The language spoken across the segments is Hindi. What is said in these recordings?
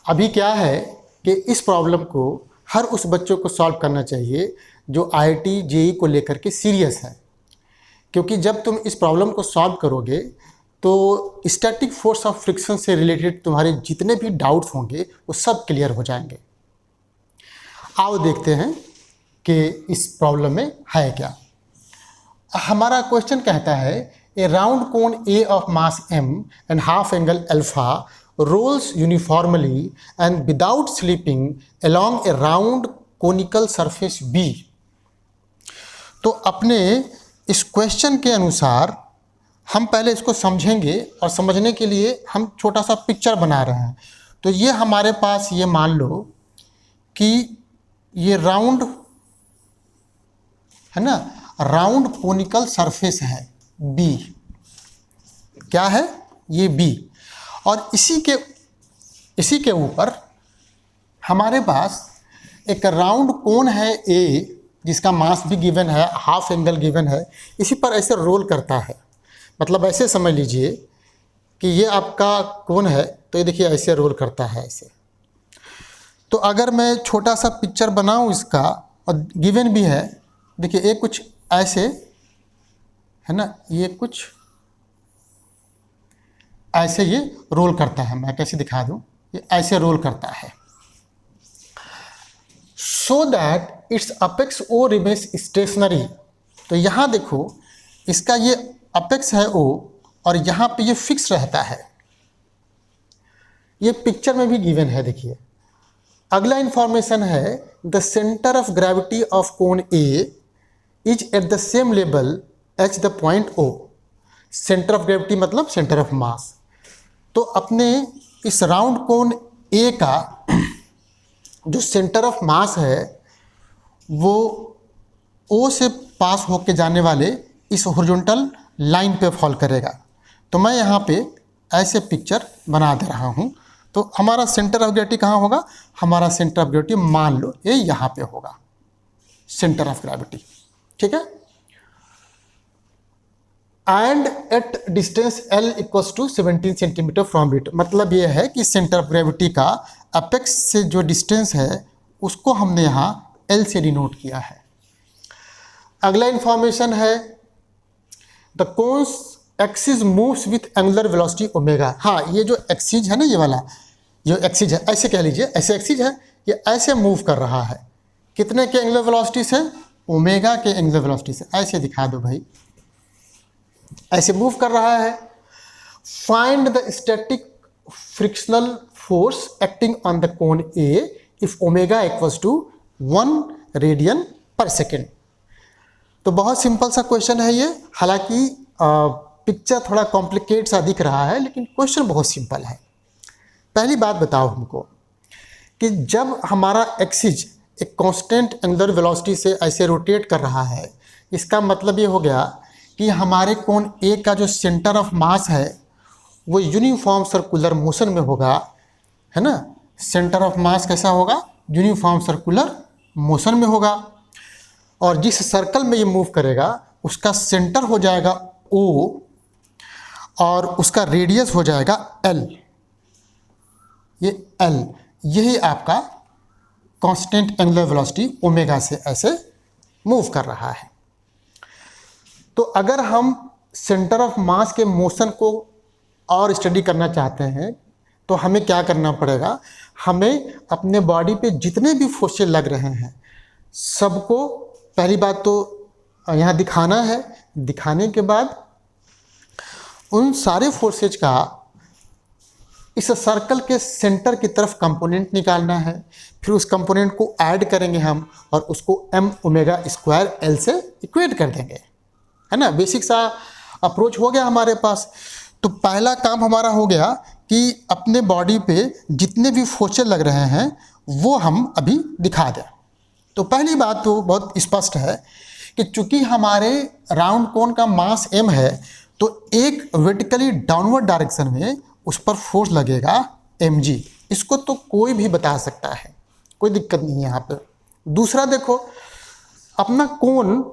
अभी क्या है कि इस प्रॉब्लम को हर उस बच्चों को सॉल्व करना चाहिए जो IIT JEE को लेकर के सीरियस है, क्योंकि जब तुम इस प्रॉब्लम को सॉल्व करोगे तो स्टैटिक फोर्स ऑफ फ्रिक्शन से रिलेटेड तुम्हारे जितने भी डाउट्स होंगे वो सब क्लियर हो जाएंगे। आओ देखते हैं कि इस प्रॉब्लम में है क्या। हमारा क्वेश्चन कहता है a round cone A of mass m and half angle alpha rolls uniformly and without slipping along a round conical surface B। तो अपने इस क्वेश्चन के अनुसार हम पहले इसको समझेंगे और समझने के लिए हम छोटा सा पिक्चर बना रहे हैं। तो ये हमारे पास ये मान लो कि ये राउंड है ना, राउंड कोनिकल सरफेस है B। क्या है ये B, और इसी के ऊपर हमारे पास एक राउंड कोन है A जिसका मास भी गिवन है, हाफ एंगल गिवन है, इसी पर ऐसे रोल करता है। मतलब ऐसे समझ लीजिए कि ये आपका कोन है, तो ये देखिए ऐसे रोल करता है ऐसे। तो अगर मैं छोटा सा पिक्चर बनाऊं इसका, और गिवन भी है, देखिए ये कुछ ऐसे है ना, ये कुछ ऐसे ये रोल करता है। मैं कैसे दिखा दूं, ये ऐसे रोल करता है। So that it's apex O remains stationary. तो यहाँ देखो इसका ये अपेक्स है O और यहाँ पे ये फिक्स रहता है। ये पिक्चर में भी गिवन है। देखिए अगला इंफॉर्मेशन है the centre of gravity of cone A is at the same level H the point O। Centre of gravity मतलब सेंटर ऑफ मास। तो अपने इस राउंड कोन A का जो सेंटर ऑफ मास है वो O से पास होके जाने वाले इस हॉरिजॉन्टल लाइन पे फॉल करेगा। तो मैं यहाँ पे ऐसे पिक्चर बना दे रहा हूँ। तो हमारा सेंटर ऑफ ग्रेविटी कहाँ होगा, हमारा सेंटर ऑफ ग्रेविटी मान लो ये यहाँ पे होगा, सेंटर ऑफ ग्रेविटी। ठीक है। And at distance L equals to 17 centimetre from it. मतलब ये है कि सेंटर ऑफ ग्रेविटी का अपेक्स से जो डिस्टेंस है उसको हमने यहाँ L से डिनोट किया है। अगला इंफॉर्मेशन है the cons axis moves with angular velocity omega. हाँ, ये जो एक्सिस है ना, ये वाला जो एक्सिस है, ऐसे कह लीजिए, ऐसे एक्सिस है, ये ऐसे मूव कर रहा है। कितने के एंगुलर वेलोसिटी से, ओमेगा के एंगुलर वेलोसिटी से। ऐसे दिखा दो भाई, ऐसे मूव कर रहा है। Find the static frictional force acting on the cone A if omega equals to 1 radian per second. तो बहुत सिंपल सा क्वेश्चन है ये। हालांकि पिक्चर थोड़ा कॉम्प्लिकेट सा दिख रहा है, लेकिन क्वेश्चन बहुत सिंपल है। पहली बात बताओ हमको कि जब हमारा एक्सिस एक कांस्टेंट एंगुलर वेलोसिटी से ऐसे रोटेट कर रहा है, इसका मतलब ये हो गया कि हमारे कोन A का जो सेंटर ऑफ मास है वो यूनिफॉर्म सर्कुलर मोशन में होगा, है ना। सेंटर ऑफ मास कैसा होगा, यूनिफॉर्म सर्कुलर मोशन में होगा। और जिस सर्कल में ये मूव करेगा उसका सेंटर हो जाएगा O और उसका रेडियस हो जाएगा L। ये L, यही आपका कांस्टेंट एंगुलर वेलोसिटी ओमेगा से ऐसे मूव कर रहा है। तो अगर हम सेंटर ऑफ मास के मोशन को और स्टडी करना चाहते हैं तो हमें क्या करना पड़ेगा, हमें अपने बॉडी पे जितने भी फोर्सेस लग रहे हैं सबको पहली बात तो यहाँ दिखाना है। दिखाने के बाद उन सारे फोर्सेज का इस सर्कल के सेंटर की तरफ कंपोनेंट निकालना है। फिर उस कंपोनेंट को ऐड करेंगे हम और उसको m ओमेगा स्क्वायर L से इक्वेट कर देंगे, है ना। बेसिक सा अप्रोच हो गया हमारे पास। तो पहला काम हमारा हो गया कि अपने बॉडी पे जितने भी फोर्सेज लग रहे हैं वो हम अभी दिखा दें। तो पहली बात तो बहुत स्पष्ट है कि चूंकि हमारे राउंड कोन का मास m है, तो एक वर्टिकली डाउनवर्ड डायरेक्शन में उस पर फोर्स लगेगा mg। इसको तो कोई भी बता सकता है, कोई दिक्कत नहीं है यहाँ पे। दूसरा देखो, अपना कोन,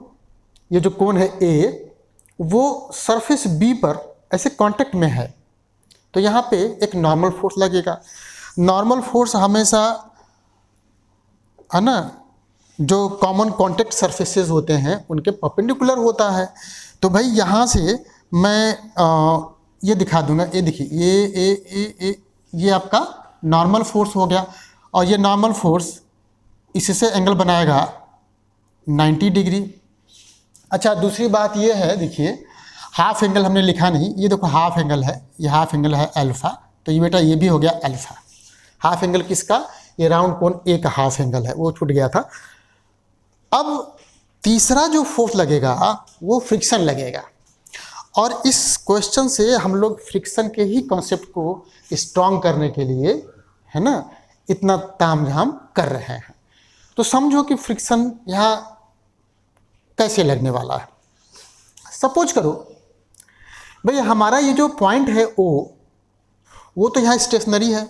ये जो कोन है A, वो सरफेस B पर ऐसे कांटेक्ट में है, तो यहाँ पे एक नॉर्मल फोर्स लगेगा। नॉर्मल फोर्स हमेशा, है ना, जो कॉमन कॉन्टेक्ट सरफेसेस होते हैं उनके परपेंडिकुलर होता है। तो भाई यहाँ से मैं ये दिखा दूंगा, ये देखिए, ये आपका नॉर्मल फोर्स हो गया, और ये नॉर्मल फोर्स इससे एंगल बनाएगा 90 डिग्री। अच्छा, दूसरी बात ये है, देखिए हाफ एंगल हमने लिखा नहीं, ये देखो हाफ एंगल है, ये हाफ एंगल है अल्फा, तो ये बेटा ये भी हो गया अल्फा। हाफ एंगल किसका? ये राउंड कोन ए का हाफ एंगल है, वो छूट गया था। अब तीसरा जो फोर्स लगेगा वो फ्रिक्शन लगेगा, और इस क्वेश्चन से हम लोग फ्रिक्शन के ही कॉन्सेप्ट को स्ट्रॉन्ग करने के लिए, है ना, इतना तामझाम कर रहे हैं। तो समझो कि फ्रिक्शन यहाँ कैसे लगने वाला है। सपोज करो भाई हमारा ये जो पॉइंट है ओ, वो तो यहाँ स्टेशनरी है।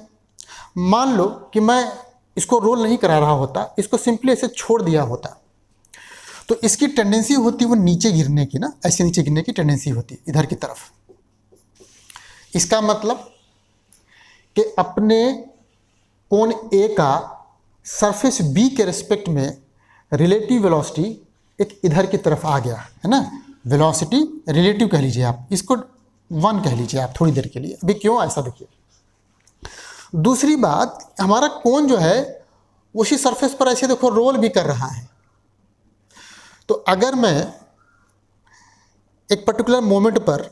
मान लो कि मैं इसको रोल नहीं करा रहा होता, इसको सिंपली ऐसे छोड़ दिया होता, तो इसकी टेंडेंसी होती वो नीचे गिरने की ना, ऐसे नीचे गिरने की टेंडेंसी होती इधर की तरफ। इसका मतलब कि अपने कोण ए का सरफेस बी के रिस्पेक्ट में रिलेटिव वेलोसिटी एक इधर की तरफ आ गया, है ना। वेलोसिटी रिलेटिव कह लीजिए आप, इसको 1 कह लीजिए आप थोड़ी देर के लिए। अभी क्यों ऐसा देखिए। दूसरी बात, हमारा कोण जो है उसी सरफेस पर ऐसे देखो रोल भी कर रहा है। तो अगर मैं एक पर्टिकुलर मोमेंट पर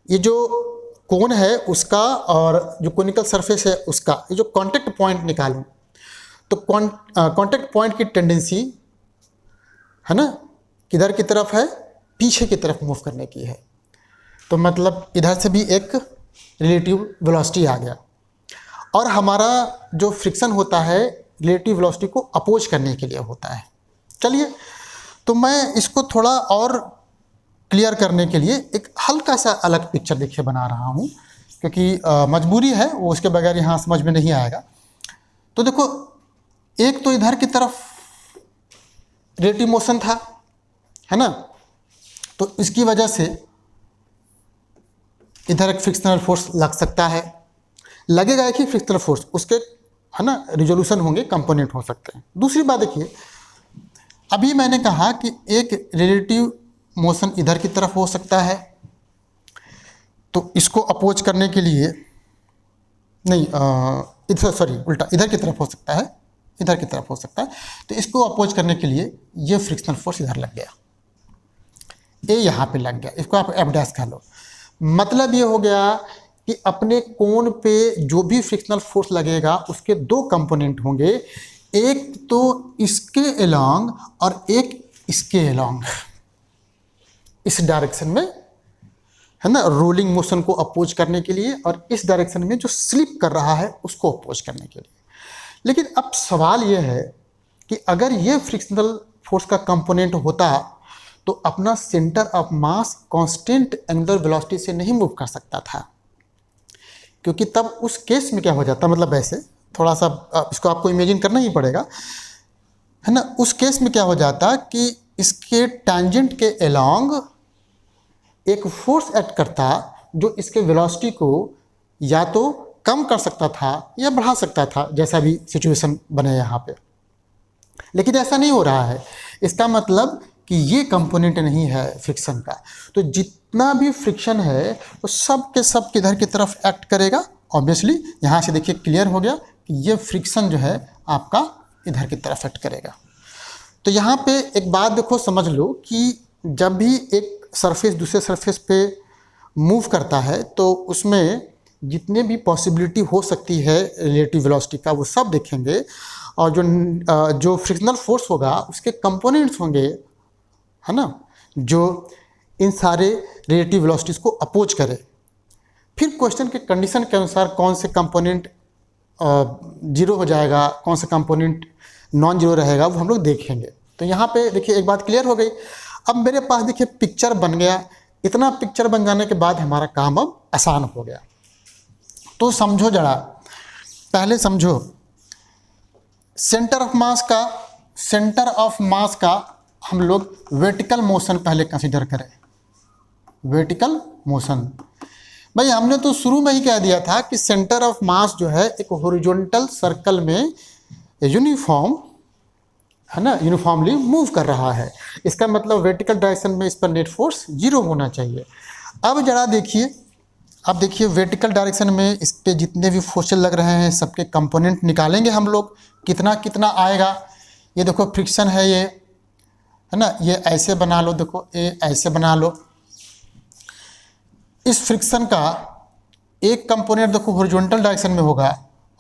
ये जो कोण है उसका और जो कोनिकल सरफेस है उसका ये जो कांटेक्ट पॉइंट निकालूं, तो कांटेक्ट पॉइंट की टेंडेंसी, है ना, किधर की तरफ है? पीछे की तरफ मूव करने की है। तो मतलब इधर से भी एक रिलेटिव वेलोसिटी आ गया, और हमारा जो फ्रिक्शन होता है रिलेटिव वेलोसिटी को अपोज करने के लिए होता है। चलिए, तो मैं इसको थोड़ा और क्लियर करने के लिए एक हल्का सा अलग पिक्चर देखिए बना रहा हूँ, क्योंकि मजबूरी है, वो उसके बगैर यहाँ समझ में नहीं आएगा। तो देखो, एक तो इधर की तरफ रिलेटिव मोशन था, है ना, तो इसकी वजह से इधर एक फ्रिक्शनल फोर्स लग सकता है, लगेगा एक ही फ्रिक्शनल फोर्स, उसके, है ना, रिजोल्यूशन होंगे, कंपोनेंट हो सकते हैं। दूसरी बात देखिए, अभी मैंने कहा कि एक रिलेटिव मोशन इधर की तरफ हो सकता है, तो इसको अपोज करने के लिए नहीं, इधर, सॉरी उल्टा, इधर की तरफ हो सकता है, इधर की तरफ हो सकता है, तो इसको अपोज करने के लिए ये फ्रिक्शनल फोर्स इधर लग गया, ए यहाँ पे लग गया, इसको आप एफ डैश कह लो। मतलब ये हो गया कि अपने कोण पे जो भी फ्रिक्शनल फोर्स लगेगा उसके 2 कंपोनेंट होंगे, एक तो इसके अलोंग और एक इसके अलोंग, इस डायरेक्शन में, है ना, रोलिंग मोशन को अपोज करने के लिए, और इस डायरेक्शन में जो स्लिप कर रहा है उसको अपोज करने के लिए। लेकिन अब सवाल यह है कि अगर ये फ्रिक्शनल फोर्स का कंपोनेंट होता तो अपना centre of mass constant angular velocity से नहीं मूव कर सकता था, क्योंकि तब उस केस में क्या हो जाता, मतलब ऐसे थोड़ा सा इसको आपको इमेजिन करना ही पड़ेगा, है ना। उस केस में क्या हो जाता कि इसके टैंजेंट के अलोंग एक फोर्स एक्ट करता जो इसके वेलोसिटी को या तो कम कर सकता था या बढ़ा सकता था, जैसा भी सिचुएशन बने यहाँ पे। लेकिन ऐसा नहीं हो रहा है, इसका मतलब कि ये कंपोनेंट नहीं है फ्रिक्शन का। तो जितना भी फ्रिक्शन है वो सब के सब किधर की तरफ एक्ट करेगा। ऑब्वियसली यहाँ से देखिए क्लियर हो गया कि ये फ्रिक्शन जो है आपका इधर की तरफ एक्ट करेगा। तो यहाँ पे एक बात देखो, समझ लो कि जब भी एक सरफेस दूसरे सरफेस पे मूव करता है तो उसमें जितने भी पॉसिबिलिटी हो सकती है रिलेटिव वेलोसिटी का वो सब देखेंगे, और जो फ्रिक्शनल फोर्स होगा उसके कंपोनेंट्स होंगे, है ना, जो इन सारे रिलेटिव वेलोसिटीज़ को अपोज करे। फिर क्वेश्चन के कंडीशन के अनुसार कौन से कंपोनेंट जीरो हो जाएगा, कौन सा कंपोनेंट नॉन जीरो रहेगा, वो हम लोग देखेंगे। तो यहाँ पे देखिए एक बात क्लियर हो गई। अब मेरे पास देखिए पिक्चर बन गया। इतना पिक्चर बन जाने के बाद हमारा काम अब आसान हो गया। तो समझो जरा, पहले समझो सेंटर ऑफ मास का हम लोग वर्टिकल मोशन पहले कंसीडर करें। वर्टिकल मोशन भाई हमने तो शुरू में ही कह दिया था कि सेंटर ऑफ मास जो है एक हॉरिजॉन्टल सर्कल में यूनिफॉर्म है ना, यूनिफॉर्मली मूव कर रहा है। इसका मतलब वर्टिकल डायरेक्शन में इस पर नेट फोर्स 0 होना चाहिए। अब जरा देखिए, अब देखिए वर्टिकल डायरेक्शन में इस पे जितने भी फोर्सेस लग रहे हैं सबके कंपोनेंट निकालेंगे हम लोग, कितना कितना आएगा। ये देखो फ्रिक्शन है ये, है ना, ये ऐसे बना लो, देखो ये ऐसे बना लो। इस फ्रिक्शन का एक कंपोनेंट देखो हॉरिजॉन्टल डायरेक्शन में होगा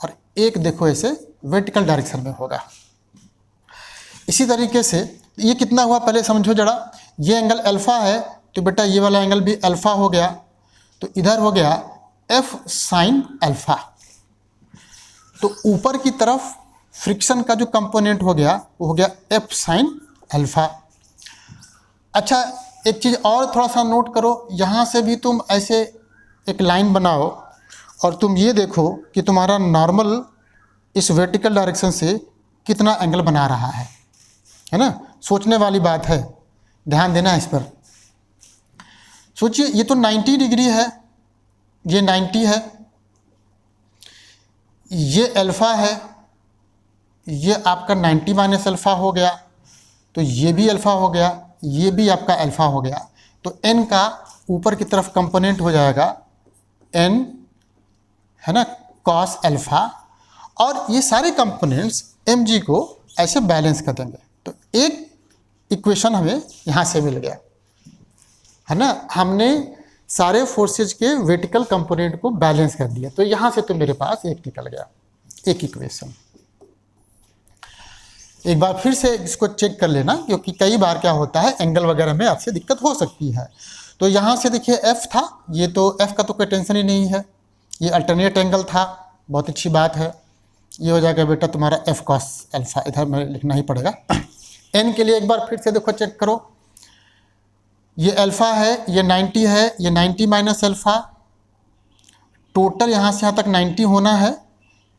और एक देखो ऐसे वर्टिकल डायरेक्शन में होगा। इसी तरीके से ये कितना हुआ पहले समझो जरा। ये एंगल अल्फा है तो बेटा ये वाला एंगल भी अल्फा हो गया, तो इधर हो गया एफ साइन अल्फा। तो ऊपर की तरफ फ्रिक्शन का जो कंपोनेंट हो गया वो हो गया एफ साइन अल्फा। अच्छा एक चीज़ और थोड़ा सा नोट करो, यहाँ से भी तुम ऐसे एक लाइन बनाओ और तुम ये देखो कि तुम्हारा नॉर्मल इस वर्टिकल डायरेक्शन से कितना एंगल बना रहा है ना। सोचने वाली बात है, ध्यान देना इस पर। सोचिए ये तो 90 डिग्री है, ये 90 है, ये अल्फ़ा है, ये आपका 90 माइनस अल्फ़ा हो गया, तो ये भी अल्फ़ा हो गया, ये भी आपका अल्फ़ा हो गया। तो n का ऊपर की तरफ कंपोनेंट हो जाएगा n, है ना, कॉस अल्फ़ा, और ये सारे कंपोनेंट्स mg को ऐसे बैलेंस कर देंगे। तो एक इक्वेशन हमें यहाँ से मिल गया, है ना, हमने सारे फोर्सेज के वर्टिकल कंपोनेंट को बैलेंस कर दिया। तो यहाँ से तो मेरे पास एक निकल गया, एक इक्वेशन। एक बार फिर से इसको चेक कर लेना, क्योंकि कई बार क्या होता है एंगल वगैरह में आपसे दिक्कत हो सकती है। तो यहाँ से देखिए f था, ये तो f का तो कोई टेंशन ही नहीं है, ये अल्टरनेट एंगल था, बहुत अच्छी बात है। ये हो जाएगा बेटा तुम्हारा f cos अल्फ़ा, इधर में लिखना ही पड़ेगा। n के लिए एक बार फिर से देखो चेक करो, ये अल्फ़ा है, ये 90 है, ये 90 माइनस अल्फ़ा, टोटल यहाँ से यहाँ तक 90 होना है,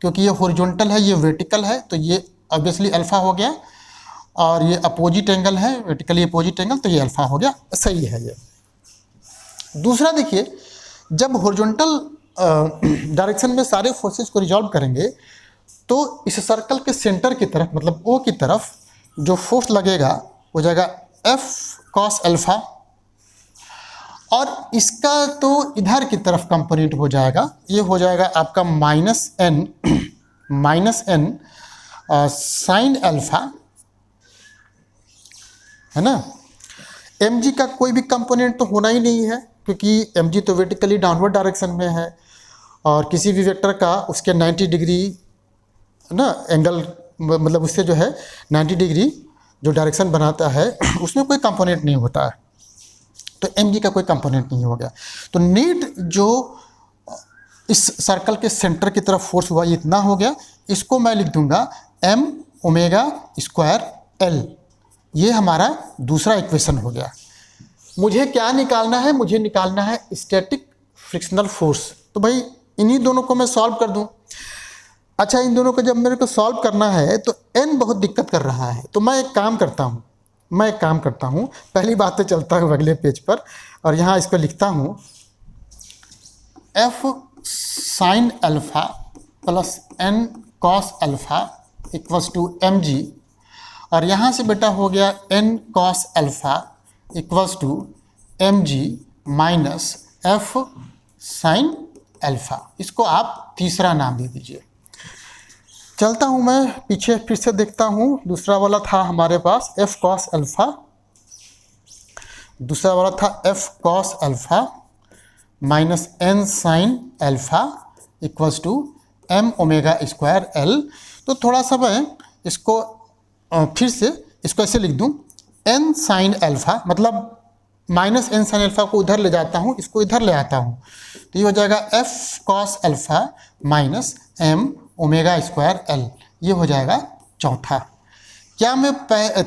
क्योंकि ये हॉरिजॉन्टल है, ये वर्टिकल है, तो ये ऑब्वियसली अल्फ़ा हो गया, और ये अपोजिट एंगल है, वर्टिकली अपोजिट एंगल, तो ये अल्फ़ा हो गया, सही है ये। दूसरा देखिए, जब हॉरिजॉन्टल डायरेक्शन में सारे फोर्सेस को रिजॉल्व करेंगे तो इस सर्कल के सेंटर की तरफ, मतलब O की तरफ जो फोर्स लगेगा हो जाएगा F cos अल्फ़ा, और इसका तो इधर की तरफ कंपोनेंट हो जाएगा, ये हो जाएगा आपका माइनस n साइन अल्फ़ा, है ना। mg का कोई भी कंपोनेंट तो होना ही नहीं है, क्योंकि mg तो वर्टिकली डाउनवर्ड डायरेक्शन में है, और किसी भी वेक्टर का उसके 90 डिग्री ना एंगल, मतलब उससे जो है 90 डिग्री जो डायरेक्शन बनाता है उसमें कोई कंपोनेंट नहीं होता है, तो mg का कोई कंपोनेंट नहीं हो गया। तो नेट जो इस सर्कल के सेंटर की तरफ फोर्स हुआ ये इतना हो गया, इसको मैं लिख दूंगा m ओमेगा स्क्वायर l। ये हमारा दूसरा इक्वेशन हो गया। मुझे क्या निकालना है, मुझे निकालना है स्टैटिक फ्रिक्शनल फोर्स। तो भाई इन्हीं दोनों को मैं सॉल्व कर दूं। अच्छा, इन दोनों को जब मेरे को सॉल्व करना है तो n बहुत दिक्कत कर रहा है, तो मैं एक काम करता हूँ, पहली बात तो चलता हूँ अगले पेज पर, और यहाँ इसको लिखता हूँ f sine alpha plus n cos alpha equals to mg, और यहाँ से बेटा हो गया n cos alpha equals to mg minus f sine alpha. इसको आप तीसरा नाम दे दीजिए। चलता हूँ मैं पीछे, फिर से देखता हूँ। दूसरा वाला था हमारे पास f cos अल्फ़ा, दूसरा वाला था f cos alpha minus n sine alpha equals to m omega square l। तो थोड़ा सा मैं इसको फिर से इसको ऐसे लिख दूँ, n साइन अल्फ़ा, मतलब माइनस n साइन अल्फ़ा को उधर ले जाता हूँ, इसको इधर ले आता हूँ, तो ये हो जाएगा f cos alpha minus m omega square l। ये हो जाएगा चौथा। क्या मैं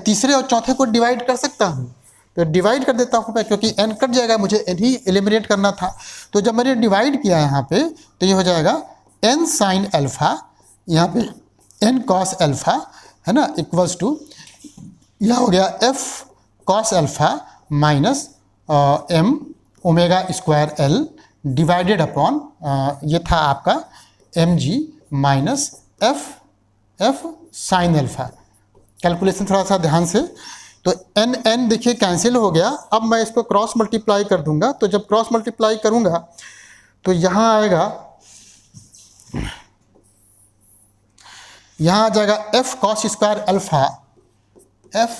तीसरे और चौथे को डिवाइड कर सकता हूँ? तो डिवाइड कर देता हूँ मैं, क्योंकि n कट जाएगा, मुझे n ही एलिमिनेट करना था। तो जब मैंने डिवाइड किया यहाँ पे, तो ये हो जाएगा n साइन अल्फ़ा, यहाँ पे n cos अल्फ़ा, है ना, इक्वल्स टू यह हो गया f cos alpha minus m omega square l। Divided upon ये था आपका mg minus f sine alpha. Calculation थोड़ा सा ध्यान से, तो n देखिए कैंसिल हो गया। अब मैं इसको क्रॉस मल्टीप्लाई कर दूंगा, तो जब क्रॉस मल्टीप्लाई करूंगा तो यहाँ आएगा, यहाँ आ जाएगा f cos square alpha, f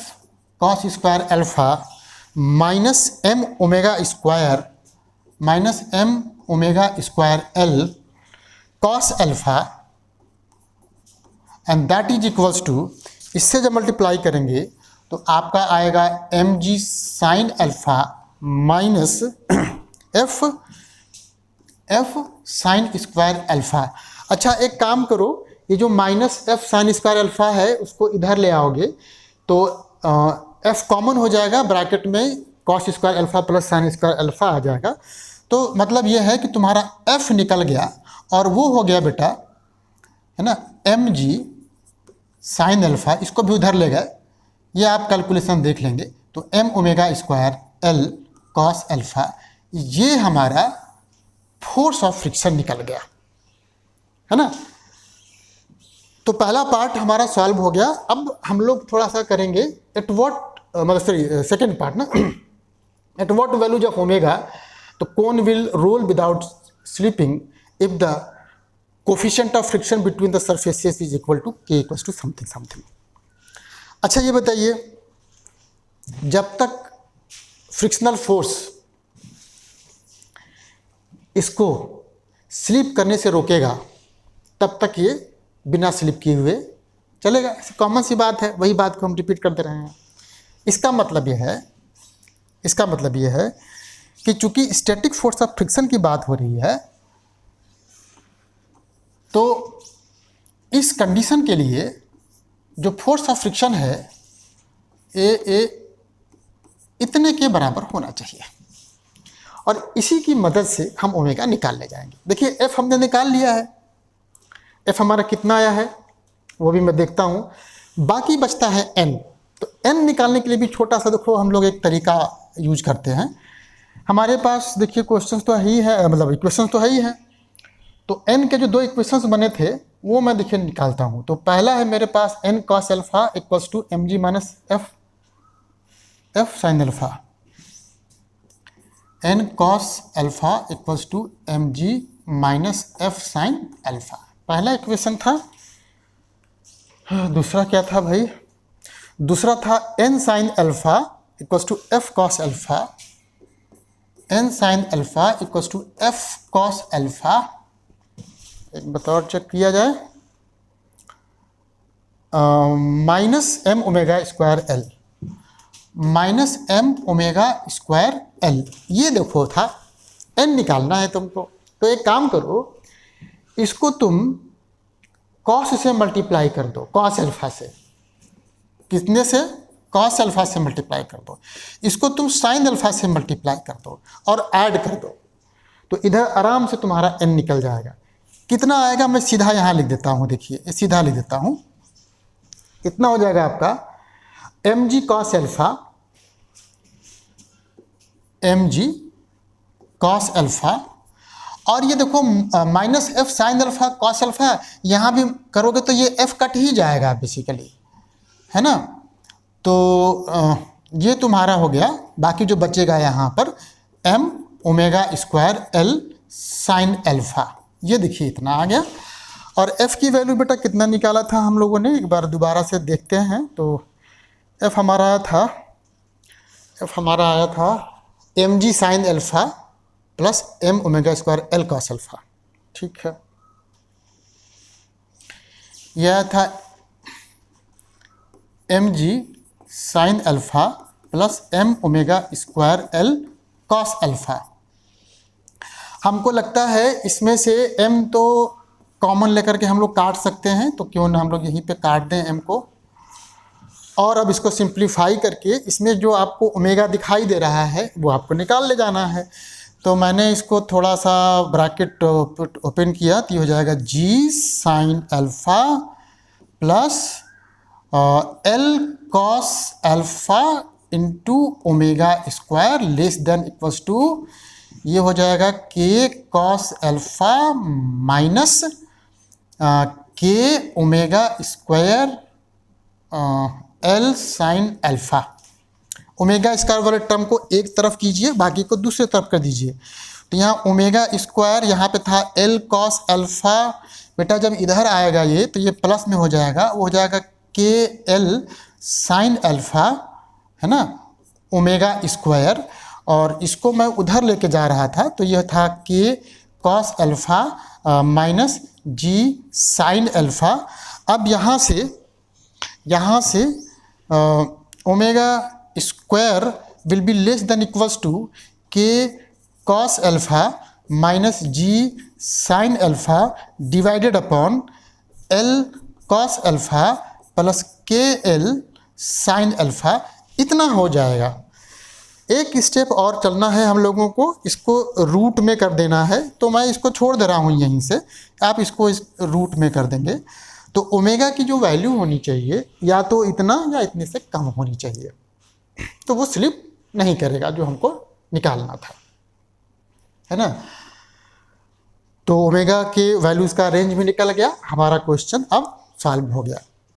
cos square alpha minus m omega square minus m omega square l cos alpha, and that is equals to, इससे जब मल्टीप्लाई करेंगे तो आपका आएगा m g sine alpha minus f sine square alpha. अच्छा एक काम करो, ये जो minus f sine square alpha है उसको इधर ले आओगे तो एफ कॉमन हो जाएगा, ब्रैकेट में cos square alpha plus sine square alpha आ जाएगा। तो मतलब ये है कि तुम्हारा एफ निकल गया और वो हो गया बेटा, है ना, एम जी साइन अल्फा, इसको भी उधर ले गए, ये आप कैलकुलेशन देख लेंगे, तो m omega square l cos alpha, ये हमारा फोर्स ऑफ फ्रिक्शन निकल गया, है ना। तो पहला पार्ट हमारा सॉल्व हो गया। अब हम लोग थोड़ा सा करेंगे एट व्हाट, मतलब सॉरी सेकेंड पार्ट ना, at what values of omega तो cone will roll without slipping if the coefficient of friction between the surfaces is equal to k equal to something something. अच्छा ये बताइए, जब तक फ्रिक्शनल फोर्स इसको स्लिप करने से रोकेगा तब तक ये बिना स्लिप किए हुए चलेगा। ऐसी कॉमन सी बात है, वही बात को हम रिपीट करते रहे हैं। इसका मतलब ये है कि चूंकि स्टैटिक फोर्स ऑफ फ्रिक्शन की बात हो रही है, तो इस कंडीशन के लिए जो फोर्स ऑफ फ्रिक्शन है ए इतने के बराबर होना चाहिए, और इसी की मदद से हम ओमेगा निकाल ले जाएंगे। देखिए एफ हमने निकाल लिया है, एफ हमारा कितना आया है वो भी मैं देखता हूँ, बाकी बचता है एन। तो एन निकालने के लिए भी छोटा सा देखो हम लोग एक तरीका यूज करते हैं। हमारे पास देखिए क्वेश्चंस तो ही है, मतलब इक्वेशंस तो है ही है, तो एन के जो दो इक्वेशंस बने थे वो मैं देखिए निकालता हूँ। तो पहला है मेरे पास N cos alpha equals to m g minus f sine alpha, N cos alpha equals to m g minus f sine alpha, पहला इक्वेशन था। दूसरा क्या था भाई, दूसरा था N sine alpha equals to f cos alpha, N sine alpha equals to f cos alpha. एक बतौर चेक किया जाए, minus m omega square l, minus m omega square l, ये देखो था एन निकालना है तुमको। तो एक काम करो, इसको तुम कॉस से मल्टीप्लाई कर दो, कॉस अल्फा से, कितने से, कॉस अल्फा से मल्टीप्लाई कर दो, इसको तुम साइन अल्फा से मल्टीप्लाई कर दो और ऐड कर दो, तो इधर आराम से तुम्हारा एन निकल जाएगा। कितना आएगा मैं सीधा यहाँ लिख देता हूँ, देखिए सीधा लिख देता हूँ, इतना हो जाएगा आपका m g cos alpha, m g cos alpha, और ये देखो minus f sine alpha cos alpha, यहाँ भी करोगे तो ये एफ कट ही जाएगा बेसिकली, है ना। तो ये तुम्हारा हो गया, बाकी जो बचेगा यहाँ पर m omega square l sine alpha, ये देखिए इतना आ गया। और एफ की वैल्यू बेटा कितना निकाला था हम लोगों ने, एक बार दोबारा से देखते हैं। तो एफ हमारा आया था m g sine alpha plus m omega square l cos alpha, ठीक है। यह था m g sine alpha plus m omega square l cos alpha. हमको लगता है इसमें से m तो कॉमन लेकर के हम लोग काट सकते हैं, तो क्यों ना हम लोग यहीं पे काट दें m को, और अब इसको सिंप्लीफाई करके इसमें जो आपको ओमेगा दिखाई दे रहा है वो आपको निकाल ले जाना है। तो मैंने इसको थोड़ा सा ब्रैकेट ओपन किया, तो ये हो जाएगा g sine alpha plus l cos alpha into omega square less than equals to ये हो जाएगा k cos alpha minus k omega square l sine alpha. Omega square वाले टर्म को एक तरफ कीजिए, बाकी को दूसरे तरफ कर दीजिए। तो यहाँ ओमेगा स्क्वायर यहाँ पे था एल कॉस अल्फा, बेटा जब इधर आएगा ये तो ये प्लस में हो जाएगा, वो हो जाएगा के एल साइन अल्फा, है ना, ओमेगा स्क्वायर। और इसको मैं उधर लेके जा रहा था तो यह था k cos alpha minus g sine alpha. अब यहाँ से omega square will be less than equals to k cos alpha minus g sine alpha divided upon l cos alpha plus k l sine alpha. इतना हो जाएगा। एक स्टेप और चलना है हम लोगों को, इसको रूट में कर देना है, तो मैं इसको छोड़ दे रहा हूँ यहीं से, आप इसको इस रूट में कर देंगे। तो ओमेगा की जो वैल्यू होनी चाहिए या तो इतना या इतने से कम होनी चाहिए, तो वो स्लिप नहीं करेगा जो हमको निकालना था, है ना। तो ओमेगा के वैल्यूज़ का रेंज भी निकल गया, हमारा क्वेश्चन अब सॉल्व हो गया।